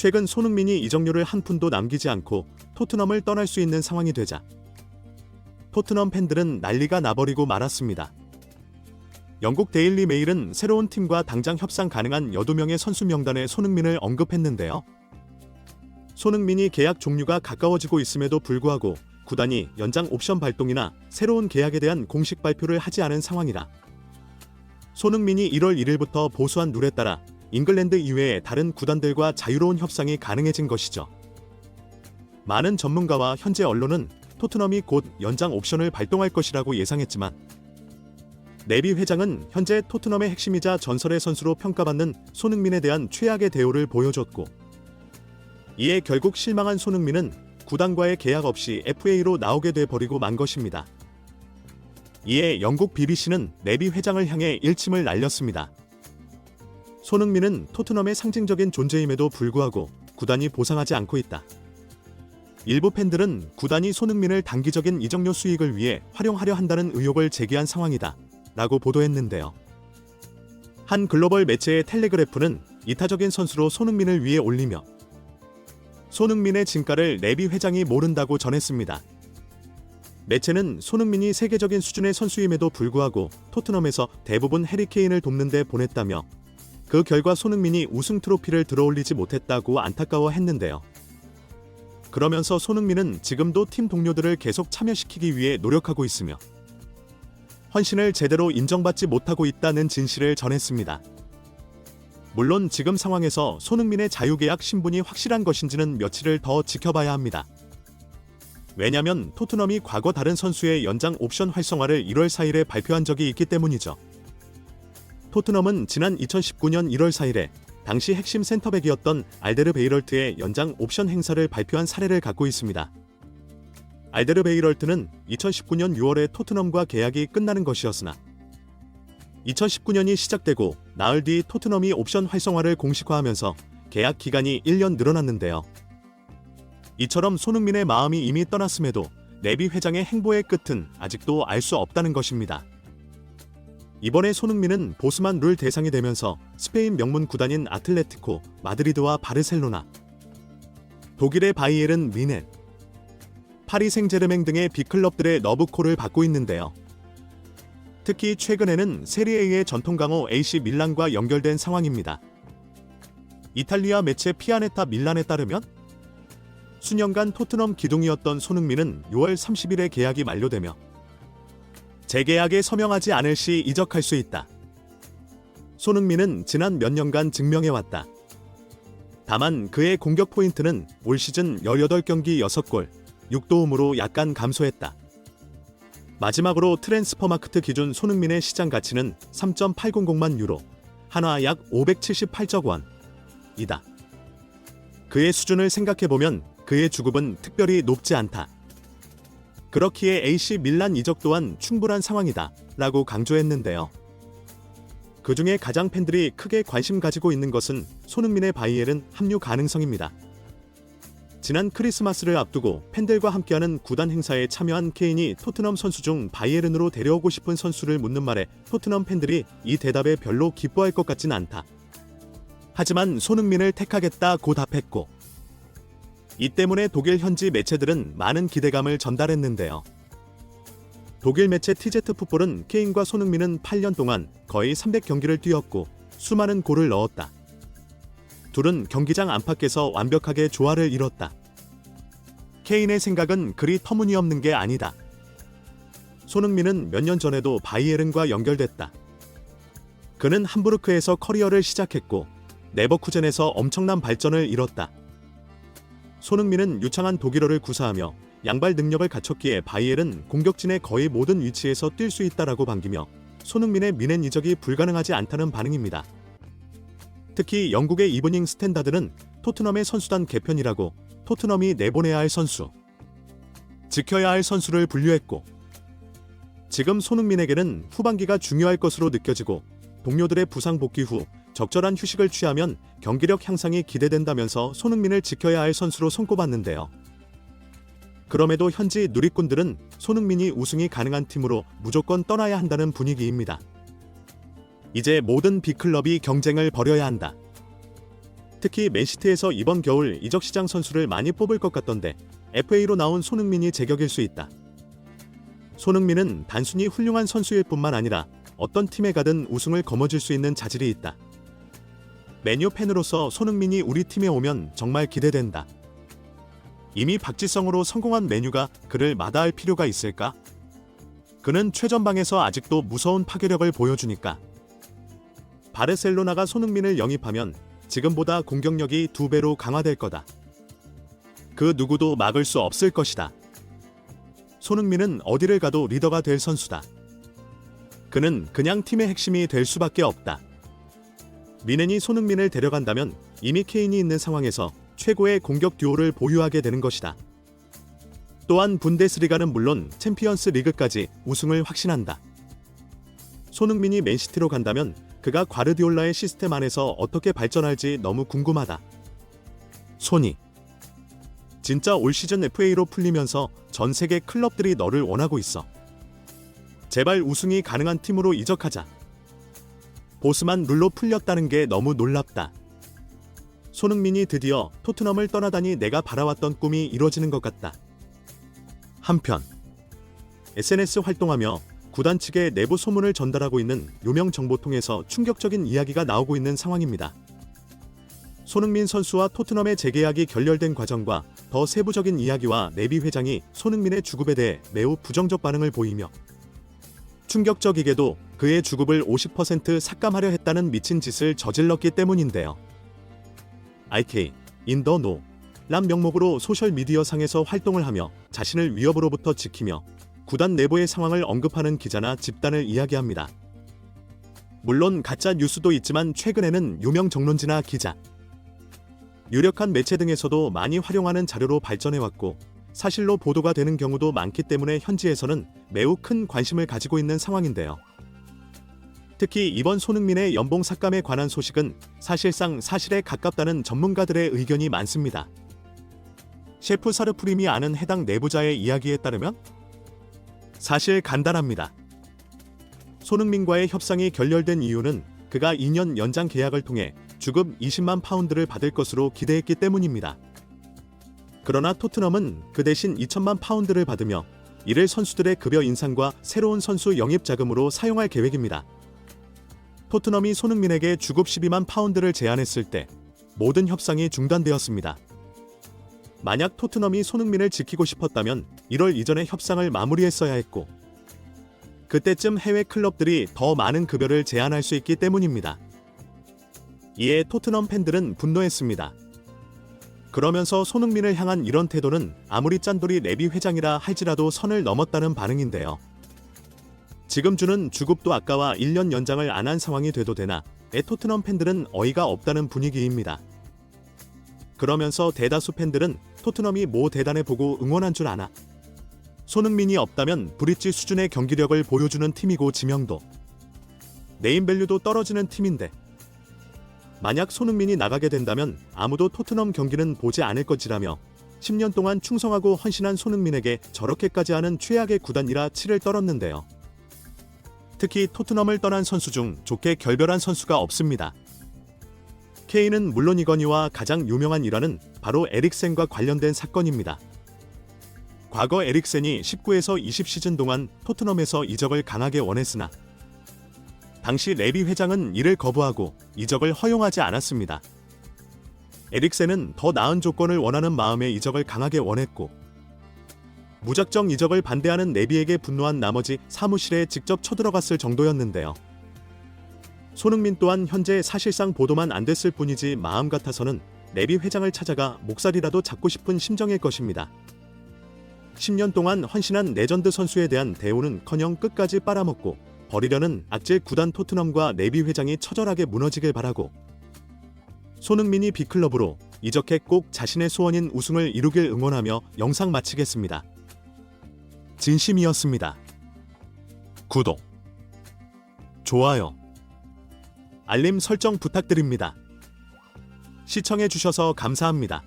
최근 손흥민이 이적료를 한 푼도 남기지 않고 토트넘을 떠날 수 있는 상황이 되자 토트넘 팬들은 난리가 나버리고 말았습니다. 영국 데일리 메일은 새로운 팀과 당장 협상 가능한 12명의 선수 명단에 손흥민을 언급했는데요. 손흥민이 계약 종료가 가까워지고 있음에도 불구하고 구단이 연장 옵션 발동이나 새로운 계약에 대한 공식 발표를 하지 않은 상황이라 손흥민이 1월 1일부터 보수한 룰에 따라 잉글랜드 이외의 다른 구단들과 자유로운 협상이 가능해진 것이죠. 많은 전문가와 현재 언론은 토트넘이 곧 연장 옵션을 발동할 것이라고 예상했지만 네비 회장은 현재 토트넘의 핵심이자 전설의 선수로 평가받는 손흥민에 대한 최악의 대우를 보여줬고 이에 결국 실망한 손흥민은 구단과의 계약 없이 FA로 나오게 돼버리고 만 것입니다. 이에 영국 BBC는 네비 회장을 향해 일침을 날렸습니다. 손흥민은 토트넘의 상징적인 존재임에도 불구하고 구단이 보상하지 않고 있다. 일부 팬들은 구단이 손흥민을 단기적인 이적료 수익을 위해 활용하려 한다는 의혹을 제기한 상황이다 라고 보도했는데요. 한 글로벌 매체의 텔레그래프는 이타적인 선수로 손흥민을 위해 올리며 손흥민의 진가를 네비 회장이 모른다고 전했습니다. 매체는 손흥민이 세계적인 수준의 선수임에도 불구하고 토트넘에서 대부분 해리 케인을 돕는 데 보냈다며 그 결과 손흥민이 우승 트로피를 들어올리지 못했다고 안타까워했는데요. 그러면서 손흥민은 지금도 팀 동료들을 계속 참여시키기 위해 노력하고 있으며 헌신을 제대로 인정받지 못하고 있다는 진실을 전했습니다. 물론 지금 상황에서 손흥민의 자유계약 신분이 확실한 것인지는 며칠을 더 지켜봐야 합니다. 왜냐면 토트넘이 과거 다른 선수의 연장 옵션 활성화를 1월 4일에 발표한 적이 있기 때문이죠. 토트넘은 지난 2019년 1월 4일에 당시 핵심 센터백이었던 알데르베이럴트의 연장 옵션 행사를 발표한 사례를 갖고 있습니다. 알데르베이럴트는 2019년 6월에 토트넘과 계약이 끝나는 것이었으나 2019년이 시작되고 나흘 뒤 토트넘이 옵션 활성화를 공식화하면서 계약 기간이 1년 늘어났는데요. 이처럼 손흥민의 마음이 이미 떠났음에도 네비 회장의 행보의 끝은 아직도 알 수 없다는 것입니다. 이번에 손흥민은 보스만 룰 대상이 되면서 스페인 명문 구단인 아틀레티코 마드리드와 바르셀로나, 독일의 바이에른 뮌헨, 파리 생제르맹 등의 빅클럽들의 러브콜을 받고 있는데요. 특히 최근에는 세리에의 전통 강호 AC 밀란과 연결된 상황입니다. 이탈리아 매체 피아네타 밀란에 따르면 수년간 토트넘 기둥이었던 손흥민은 6월 30일에 계약이 만료되며 재계약에 서명하지 않을 시 이적할 수 있다. 손흥민은 지난 몇 년간 증명해왔다. 다만 그의 공격 포인트는 올 시즌 18경기 6골, 6도움으로 약간 감소했다. 마지막으로 트랜스퍼마크트 기준 손흥민의 시장 가치는 3.800만 유로, 한화 약 578억 원이다. 그의 수준을 생각해보면 그의 주급은 특별히 높지 않다. 그렇기에 AC 밀란 이적 또한 충분한 상황이다 라고 강조했는데요. 그 중에 가장 팬들이 크게 관심 가지고 있는 것은 손흥민의 바이에른 합류 가능성입니다. 지난 크리스마스를 앞두고 팬들과 함께하는 구단 행사에 참여한 케인이 토트넘 선수 중 바이에른으로 데려오고 싶은 선수를 묻는 말에 토트넘 팬들이 이 대답에 별로 기뻐할 것 같진 않다. 하지만 손흥민을 택하겠다고 답했고 이 때문에 독일 현지 매체들은 많은 기대감을 전달했는데요. 독일 매체 TZ 풋볼은 케인과 손흥민은 8년 동안 거의 300경기를 뛰었고 수많은 골을 넣었다. 둘은 경기장 안팎에서 완벽하게 조화를 이뤘다. 케인의 생각은 그리 터무니없는 게 아니다. 손흥민은 몇 년 전에도 바이에른과 연결됐다. 그는 함부르크에서 커리어를 시작했고 네버쿠젠에서 엄청난 발전을 이뤘다. 손흥민은 유창한 독일어를 구사하며 양발 능력을 갖췄기에 바이에른 공격진의 거의 모든 위치에서 뛸 수 있다라고 반기며 손흥민의 뮌헨 이적이 불가능하지 않다는 반응입니다. 특히 영국의 이브닝 스탠다드는 토트넘의 선수단 개편이라고 토트넘이 내보내야 할 선수, 지켜야 할 선수를 분류했고 지금 손흥민에게는 후반기가 중요할 것으로 느껴지고 동료들의 부상 복귀 후 적절한 휴식을 취하면 경기력 향상이 기대된다면서 손흥민을 지켜야 할 선수로 손꼽았는데요. 그럼에도 현지 누리꾼들은 손흥민이 우승이 가능한 팀으로 무조건 떠나야 한다는 분위기입니다. 이제 모든 빅클럽이 경쟁을 벌여야 한다. 특히 맨시티에서 이번 겨울 이적 시장 선수를 많이 뽑을 것 같던데 FA로 나온 손흥민이 제격일 수 있다. 손흥민은 단순히 훌륭한 선수일 뿐만 아니라 어떤 팀에 가든 우승을 거머쥘 수 있는 자질이 있다. 맨유 팬으로서 손흥민이 우리 팀에 오면 정말 기대된다. 이미 박지성으로 성공한 맨유가 그를 마다할 필요가 있을까? 그는 최전방에서 아직도 무서운 파괴력을 보여주니까. 바르셀로나가 손흥민을 영입하면 지금보다 공격력이 2배로 강화될 거다. 그 누구도 막을 수 없을 것이다. 손흥민은 어디를 가도 리더가 될 선수다. 그는 그냥 팀의 핵심이 될 수밖에 없다. 미넨이 손흥민을 데려간다면 이미 케인이 있는 상황에서 최고의 공격 듀오를 보유하게 되는 것이다. 또한 분데스리가는 물론 챔피언스 리그까지 우승을 확신한다. 손흥민이 맨시티로 간다면 그가 과르디올라의 시스템 안에서 어떻게 발전할지 너무 궁금하다. 손이 진짜 올 시즌 FA로 풀리면서 전 세계 클럽들이 너를 원하고 있어. 제발 우승이 가능한 팀으로 이적하자. 보스만 룰로 풀렸다는 게 너무 놀랍다. 손흥민이 드디어 토트넘을 떠나다니 내가 바라왔던 꿈이 이루어지는 것 같다. 한편 SNS 활동하며 구단 측에 내부 소문을 전달하고 있는 유명 정보통에서 충격적인 이야기가 나오고 있는 상황입니다. 손흥민 선수와 토트넘의 재계약이 결렬된 과정과 더 세부적인 이야기와 네비 회장이 손흥민의 주급에 대해 매우 부정적 반응을 보이며 충격적이게도 그의 주급을 50% 삭감하려 했다는 미친 짓을 저질렀기 때문인데요. IK, in the know 란 명목으로 소셜미디어 상에서 활동을 하며 자신을 위협으로부터 지키며 구단 내부의 상황을 언급하는 기자나 집단을 이야기합니다. 물론 가짜 뉴스도 있지만 최근에는 유명 정론지나 기자, 유력한 매체 등에서도 많이 활용하는 자료로 발전해왔고 사실로 보도가 되는 경우도 많기 때문에 현지에서는 매우 큰 관심을 가지고 있는 상황인데요. 특히 이번 손흥민의 연봉 삭감에 관한 소식은 사실상 사실에 가깝다는 전문가들의 의견이 많습니다. 셰프 사르프림이 아는 해당 내부자의 이야기에 따르면 사실 간단합니다. 손흥민과의 협상이 결렬된 이유는 그가 2년 연장 계약을 통해 주급 20만 파운드를 받을 것으로 기대했기 때문입니다. 그러나 토트넘은 그 대신 2천만 파운드를 받으며 이를 선수들의 급여 인상과 새로운 선수 영입 자금으로 사용할 계획입니다. 토트넘이 손흥민에게 주급 12만 파운드를 제안했을 때 모든 협상이 중단되었습니다. 만약 토트넘이 손흥민을 지키고 싶었다면 1월 이전에 협상을 마무리했어야 했고 그때쯤 해외 클럽들이 더 많은 급여를 제안할 수 있기 때문입니다. 이에 토트넘 팬들은 분노했습니다. 그러면서 손흥민을 향한 이런 태도는 아무리 짠돌이 네비 회장이라 할지라도 선을 넘었다는 반응인데요. 지금 주는 주급도 아까와 1년 연장을 안 한 상황이 돼도 되나 토트넘 팬들은 어이가 없다는 분위기입니다. 그러면서 대다수 팬들은 토트넘이 뭐 대단해 보고 응원한 줄 아나. 손흥민이 없다면 브릿지 수준의 경기력을 보여주는 팀이고 지명도, 네임밸류도 떨어지는 팀인데 만약 손흥민이 나가게 된다면 아무도 토트넘 경기는 보지 않을 것이라며 10년 동안 충성하고 헌신한 손흥민에게 저렇게까지 하는 최악의 구단이라 치를 떨었는데요. 특히 토트넘을 떠난 선수 중 좋게 결별한 선수가 없습니다. 케인은 물론이거니와 가장 유명한 일화는 바로 에릭센과 관련된 사건입니다. 과거 에릭센이 19에서 20 시즌 동안 토트넘에서 이적을 강하게 원했으나 당시 레비 회장은 이를 거부하고 이적을 허용하지 않았습니다. 에릭센은 더 나은 조건을 원하는 마음에 이적을 강하게 원했고 무작정 이적을 반대하는 레비에게 분노한 나머지 사무실에 직접 쳐들어갔을 정도였는데요. 손흥민 또한 현재 사실상 보도만 안 됐을 뿐이지 마음 같아서는 레비 회장을 찾아가 목살이라도 잡고 싶은 심정일 것입니다. 10년 동안 헌신한 레전드 선수에 대한 대우는커녕 끝까지 빨아먹고 버리려는 악질 구단 토트넘과 레비 회장이 처절하게 무너지길 바라고 손흥민이 B클럽으로 이적해 꼭 자신의 소원인 우승을 이루길 응원하며 영상 마치겠습니다. 진심이었습니다. 구독, 좋아요, 알림 설정 부탁드립니다. 시청해주셔서 감사합니다.